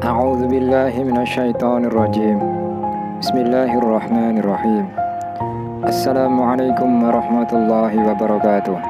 A'udzu billahi minasyaitonir rajim. Bismillahirrahmanirrahim. Assalamualaikum warahmatullahi wabarakatuh.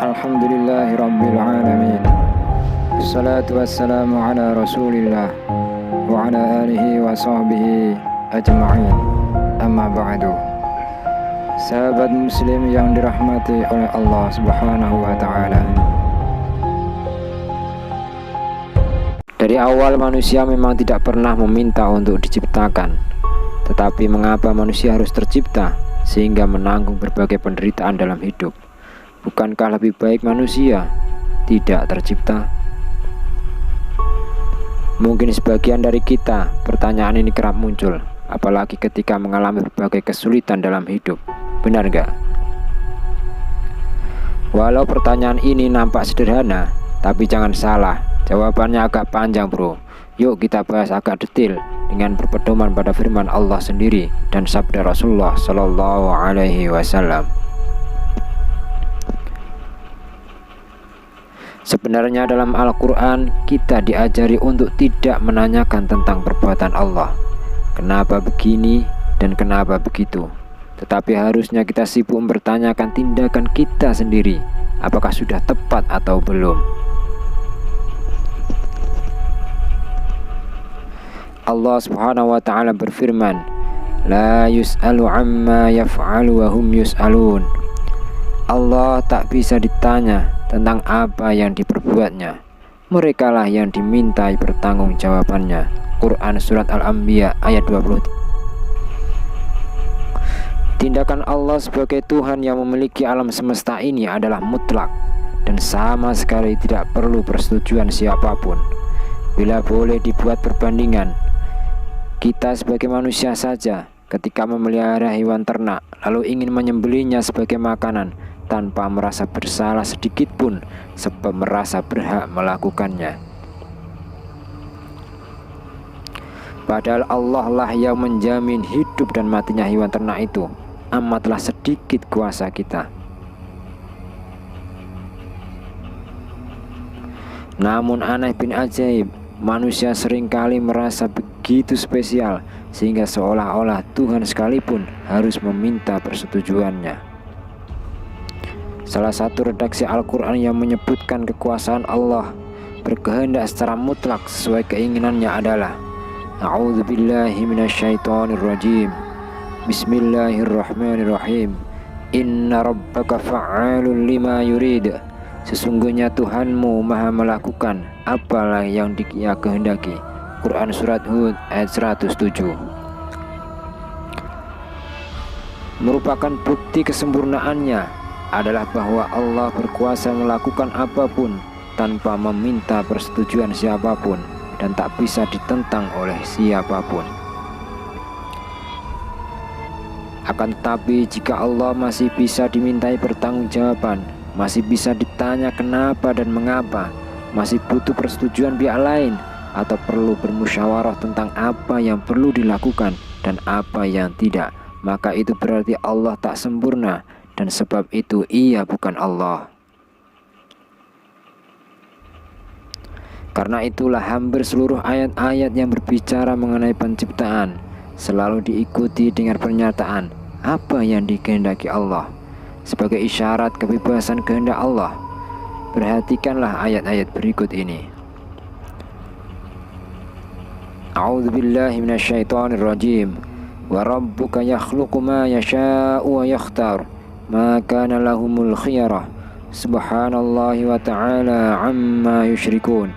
Alhamdulillahi rabbil alamin. Wassalatu wassalamu ala Rasulillah wa ala alihi wa sahbihi ajma'in. Amma ba'du. Sahabat muslim yang dirahmati oleh Allah Subhanahu wa taala. Dari awal manusia memang tidak pernah meminta untuk diciptakan. Tetapi mengapa manusia harus tercipta sehingga menanggung berbagai penderitaan dalam hidup? Bukankah lebih baik manusia tidak tercipta? Mungkin sebagian dari kita pertanyaan ini kerap muncul, apalagi ketika mengalami berbagai kesulitan dalam hidup. Benar gak? Walau pertanyaan ini nampak sederhana, tapi jangan salah, jawabannya agak panjang bro. Yuk kita bahas agak detail dengan berpedoman pada firman Allah sendiri dan sabda Rasulullah Shallallahu Alaihi Wasallam. Sebenarnya dalam Al-Quran kita diajari untuk tidak menanyakan tentang perbuatan Allah, kenapa begini dan kenapa begitu. Tetapi harusnya kita sibuk mempertanyakan tindakan kita sendiri, apakah sudah tepat atau belum. Allah Subhanahu wa taala berfirman, "La yus'alu amma yaf'alu wa hum yus'alun." Allah tak bisa ditanya tentang apa yang diperbuatnya. Merekalah yang dimintai pertanggungjawabannya. Quran surat Al-Anbiya ayat 20. Tindakan Allah sebagai Tuhan yang memiliki alam semesta ini adalah mutlak dan sama sekali tidak perlu persetujuan siapapun. Bila boleh dibuat perbandingan, kita sebagai manusia saja ketika memelihara hewan ternak lalu ingin menyembelihnya sebagai makanan tanpa merasa bersalah sedikit pun sebab merasa berhak melakukannya. Padahal Allah lah yang menjamin hidup dan matinya hewan ternak itu. Amatlah sedikit kuasa kita. Namun aneh bin ajaib, manusia seringkali merasa begitu spesial sehingga seolah-olah Tuhan sekalipun harus meminta persetujuannya. Salah satu redaksi Al-Quran yang menyebutkan kekuasaan Allah berkehendak secara mutlak sesuai keinginannya adalah A'udzu billahi minasyaitonir rajim. Bismillahirrahmanirrahim. Inna rabbaka fa'alun lima yurid. Sesungguhnya Tuhanmu maha melakukan apalah yang Dia kehendaki. Quran surat Hud ayat 107. Merupakan bukti kesempurnaannya adalah bahwa Allah berkuasa melakukan apapun tanpa meminta persetujuan siapapun dan tak bisa ditentang oleh siapapun. Akan tetapi jika Allah masih bisa dimintai pertanggungjawaban, masih bisa ditanya kenapa dan mengapa, masih butuh persetujuan pihak lain, atau perlu bermusyawarah tentang apa yang perlu dilakukan dan apa yang tidak, maka itu berarti Allah tak sempurna dan sebab itu Ia bukan Allah. Karena itulah hampir seluruh ayat-ayat yang berbicara mengenai penciptaan selalu diikuti dengan pernyataan apa yang dikehendaki Allah sebagai isyarat kebebasan kehendak Allah. Perhatikanlah ayat-ayat berikut ini. A'udzu billahi minasyaitonir rajim. Wa rabbuka yakhluqu ma yasha'u wa yakhtar. Ma kana lahumul khiyarah. Subhanallahi wa ta'ala amma yusyrikun.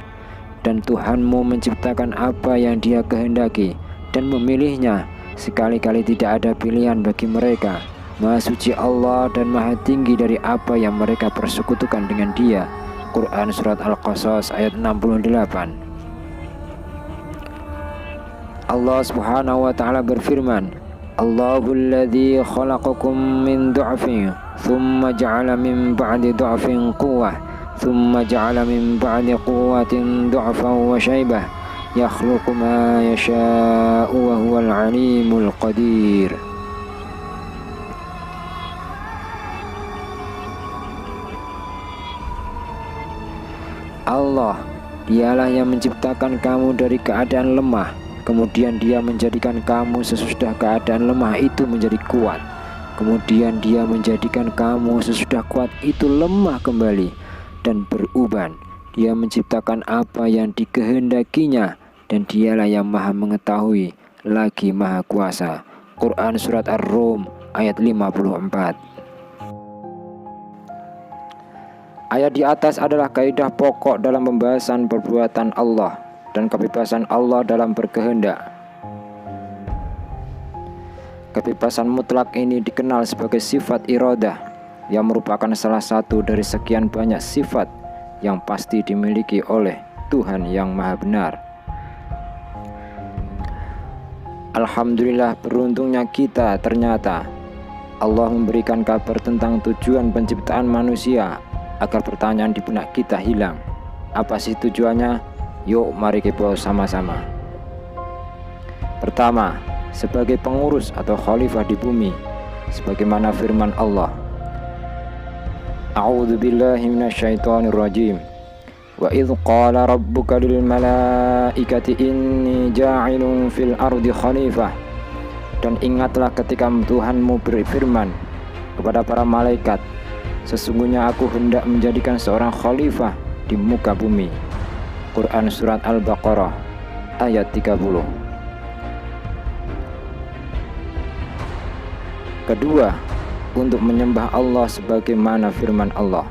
Dan Tuhanmu menciptakan apa yang Dia kehendaki dan memilihnya. Sekali-kali tidak ada pilihan bagi mereka. Maha suci Allah dan maha tinggi dari apa yang mereka persekutukan dengan Dia. Quran surat Al-Qasas ayat 68. Allah Subhanahu wa taala berfirman, Allahul ladzi khalaqakum min du'afin thumma ja'ala min ba'di du'afin quwwah thumma ja'ala min ba'di quwwatin du'afan wa syaibah yakhluqu ma yasha'u wa huwal alimul qadir. Allah Dialah yang menciptakan kamu dari keadaan lemah, kemudian Dia menjadikan kamu sesudah keadaan lemah itu menjadi kuat. Kemudian Dia menjadikan kamu sesudah kuat itu lemah kembali dan beruban. Dia menciptakan apa yang dikehendakinya, dan Dialah yang Maha Mengetahui lagi Maha Kuasa. Quran Surat Ar-Rum ayat 54. Ayat di atas adalah kaidah pokok dalam pembahasan perbuatan Allah dan kebebasan Allah dalam berkehendak. Kebebasan mutlak ini dikenal sebagai sifat iradah, yang merupakan salah satu dari sekian banyak sifat yang pasti dimiliki oleh Tuhan yang Maha Benar. Alhamdulillah, beruntungnya kita, ternyata Allah memberikan kabar tentang tujuan penciptaan manusia agar pertanyaan di benak kita hilang. Apa sih tujuannya? Yuk mari kita sama-sama. Pertama, sebagai pengurus atau khalifah di bumi, sebagaimana firman Allah, A'udzu billahi minasyaitonir rajim. Wa idz qala rabbuka lil malaikati inni ja'ilun fil ardi khalifah. Dan ingatlah ketika Tuhanmu berfirman kepada para malaikat, sesungguhnya aku hendak menjadikan seorang khalifah di muka bumi. Quran Surat Al-Baqarah ayat 30. Kedua, untuk menyembah Allah sebagaimana firman Allah.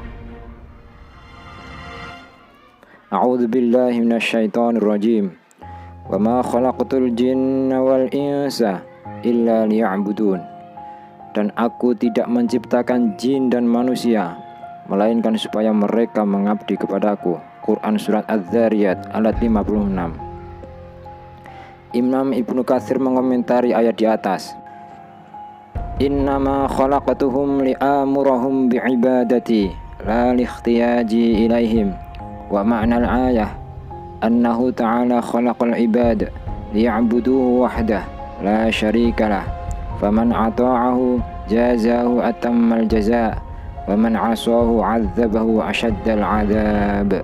A'udzu billahi minasyaitonir rajim. Wa ma khalaqtul jinna wal insa illa liya'budun. Dan aku tidak menciptakan jin dan manusia melainkan supaya mereka mengabdi kepadaku. Quran Surat Az-Zariyat ayat 56. Imam Ibnu Katsir mengomentari ayat di atas, Innama khalaqatuhum li'amurahum bi'ibadati la likhtiyaji ilaihim. Wa ma'nal ayah annahu ta'ala khalaqal ibad liya'buduhu wahdah la syarikalah. Faman ata'ahu jazahu atammal jaza' wa man 'asahu 'adzabahu asyaddal 'adzab.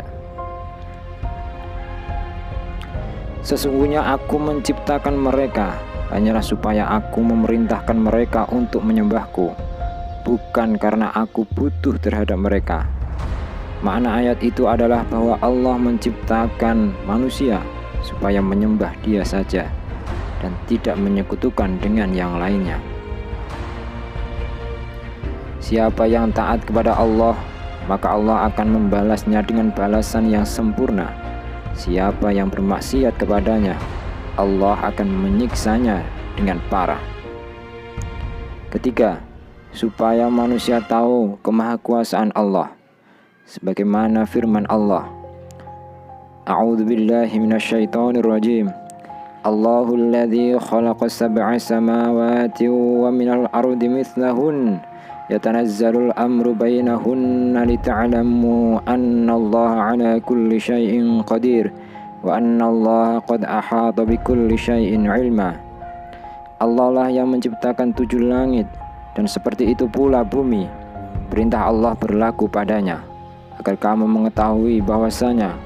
Sesungguhnya aku menciptakan mereka hanyalah supaya aku memerintahkan mereka untuk menyembahku, bukan karena aku butuh terhadap mereka. Makna ayat itu adalah bahwa Allah menciptakan manusia supaya menyembah Dia saja dan tidak menyekutukan dengan yang lainnya. Siapa yang taat kepada Allah, maka Allah akan membalasnya dengan balasan yang sempurna. Siapa yang bermaksiat kepadanya, Allah akan menyiksanya dengan parah. Ketiga, supaya manusia tahu kemahakuasaan Allah, sebagaimana firman Allah, A'udzu billahi minasyaitonir rajim. Allahul ladzi khalaqa sab'a samawati wa minal ardi mithlahun yatanazzalul amru bainahunna lita'lamu annallaha 'ala kulli syai'in qadir wa annallaha qad ahata bikulli syai'in 'ilma. Allah lah yang menciptakan 7 langit dan seperti itu pula bumi. Perintah Allah berlaku padanya agar kamu mengetahui bahwasanya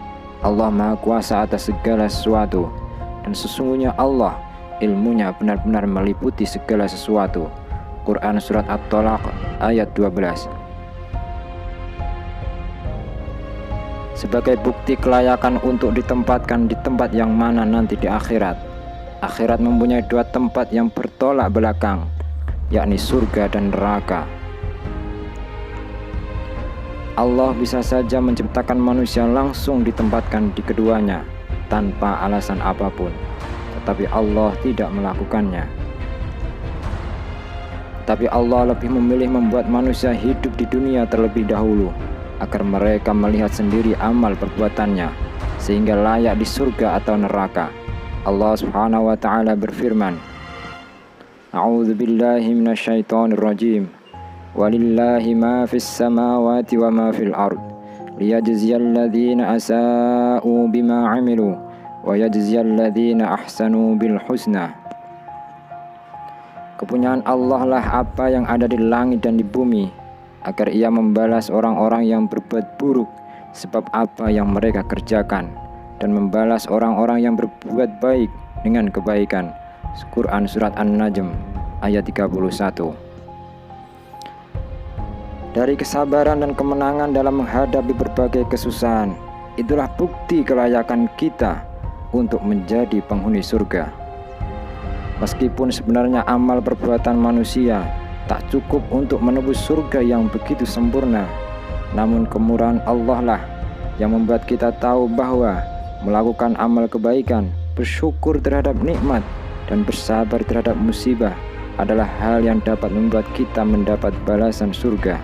Allah Maha Kuasa atas segala sesuatu, dan sesungguhnya Allah ilmunya benar-benar meliputi segala sesuatu. Quran Surat At-Tolaq ayat 12. Sebagai bukti kelayakan untuk ditempatkan di tempat yang mana nanti di akhirat. Akhirat mempunyai 2 tempat yang bertolak belakang, yakni surga dan neraka. Allah bisa saja menciptakan manusia langsung ditempatkan di keduanya tanpa alasan apapun, tetapi Allah tidak melakukannya. Tapi Allah lebih memilih membuat manusia hidup di dunia terlebih dahulu agar mereka melihat sendiri amal perbuatannya sehingga layak di surga atau neraka. Allah Subhanahu wa taala berfirman, A'udzu billahi minasyaitonir rajim. Walillahi ma fis samawati wa ma fil ard liyajziyal ladzina asa'u bima 'amilu wa yajziyal ladzina ahsanu bil husna. Kepunyaan Allah lah apa yang ada di langit dan di bumi, agar Ia membalas orang-orang yang berbuat buruk sebab apa yang mereka kerjakan, dan membalas orang-orang yang berbuat baik dengan kebaikan. Quran Surat An-Najm ayat 31. Dari kesabaran dan kemenangan dalam menghadapi berbagai kesusahan, itulah bukti kelayakan kita untuk menjadi penghuni surga. Meskipun sebenarnya amal perbuatan manusia tak cukup untuk menebus surga yang begitu sempurna, namun kemurahan Allah lah yang membuat kita tahu bahwa melakukan amal kebaikan, bersyukur terhadap nikmat, dan bersabar terhadap musibah adalah hal yang dapat membuat kita mendapat balasan surga.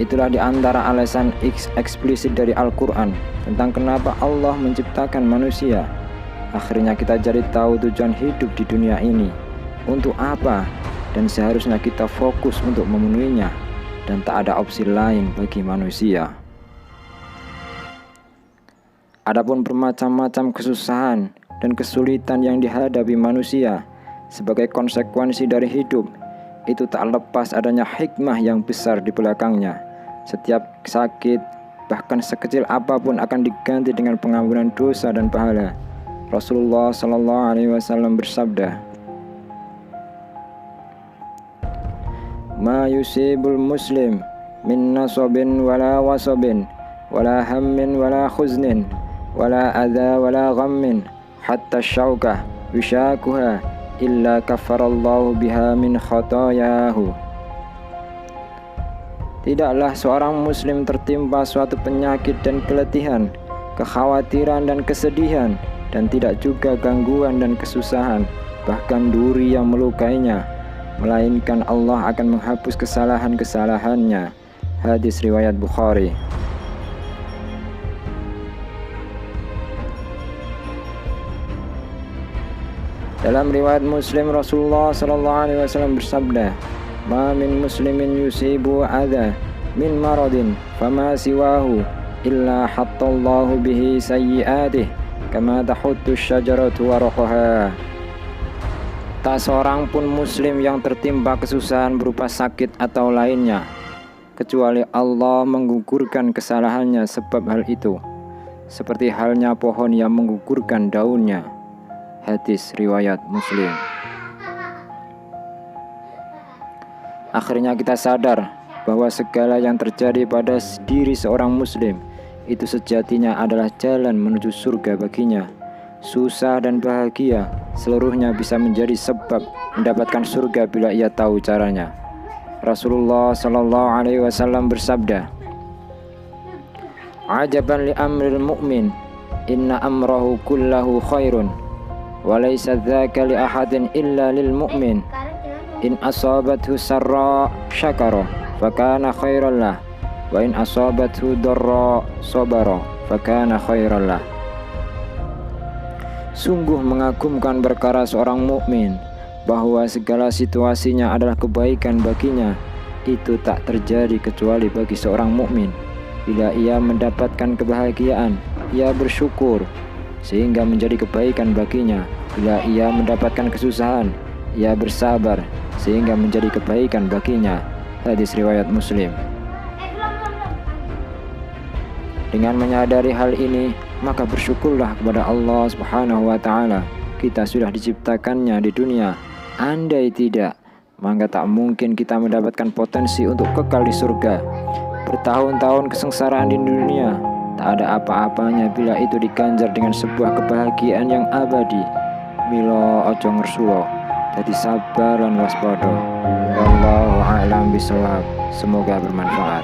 Itulah di antara alasan eksplisit dari Al-Quran tentang kenapa Allah menciptakan manusia. Akhirnya kita jadi tahu tujuan hidup di dunia ini untuk apa, dan seharusnya kita fokus untuk memenuhinya, dan tak ada opsi lain bagi manusia. Adapun bermacam-macam kesusahan dan kesulitan yang dihadapi manusia sebagai konsekuensi dari hidup, itu tak lepas adanya hikmah yang besar di belakangnya. Setiap sakit, bahkan sekecil apapun, akan diganti dengan pengampunan dosa dan pahala. Rasulullah Shallallahu Alaihi Wasallam bersabda, "Ma yusibul muslim min nasabin wala wasabin wala hammin wala khuznin wala adha wala ghammin hatta syaukah wishakuha illa kafarallahu biha min khotoyahu." Tidaklah seorang muslim tertimpa suatu penyakit dan keletihan, kekhawatiran dan kesedihan, dan tidak juga gangguan dan kesusahan, bahkan duri yang melukainya, melainkan Allah akan menghapus kesalahan-kesalahannya. Hadis riwayat Bukhari. Dalam riwayat Muslim, Rasulullah SAW bersabda, "Ma min muslimin yusibu adha min maradin fama siwahu illa hattallahu bihi sayyi'atih kama tahuttu syajaratu waraqaha." Tak seorang pun muslim yang tertimpa kesusahan berupa sakit atau lainnya, kecuali Allah menggugurkan kesalahannya sebab hal itu, seperti halnya pohon yang menggugurkan daunnya. Hadis riwayat Muslim. Akhirnya kita sadar bahwa segala yang terjadi pada diri seorang muslim itu sejatinya adalah jalan menuju surga baginya. Susah dan bahagia seluruhnya bisa menjadi sebab mendapatkan surga bila ia tahu caranya. Rasulullah Shallallahu Alaihi Wasallam bersabda, "Ajaban li amril mu'min, inna amrahu kullahu khairun, wa laysa dzaka li ahadin illa lil mu'min. In asabathu sarra syakara fakana khairan lah, wa in asabathu darra sabara fakana khairan lah." Sungguh mengagumkan perkara seorang mukmin, bahwa segala situasinya adalah kebaikan baginya. Itu tak terjadi kecuali bagi seorang mukmin. Bila ia mendapatkan kebahagiaan, ia bersyukur sehingga menjadi kebaikan baginya. Bila ia mendapatkan kesusahan, ia bersabar sehingga menjadi kebaikan baginya. Hadis riwayat Muslim. Dengan menyadari hal ini, maka bersyukurlah kepada Allah Subhanahu wa Ta'ala. Kita sudah diciptakannya di dunia. Andai tidak, maka tak mungkin kita mendapatkan potensi untuk kekal di surga. Bertahun-tahun kesengsaraan di dunia tak ada apa-apanya bila itu diganjar dengan sebuah kebahagiaan yang abadi. Milo ojo ngersulo, jadi sabar lan waspada. Wallahu a'lam bishawab. Semoga bermanfaat.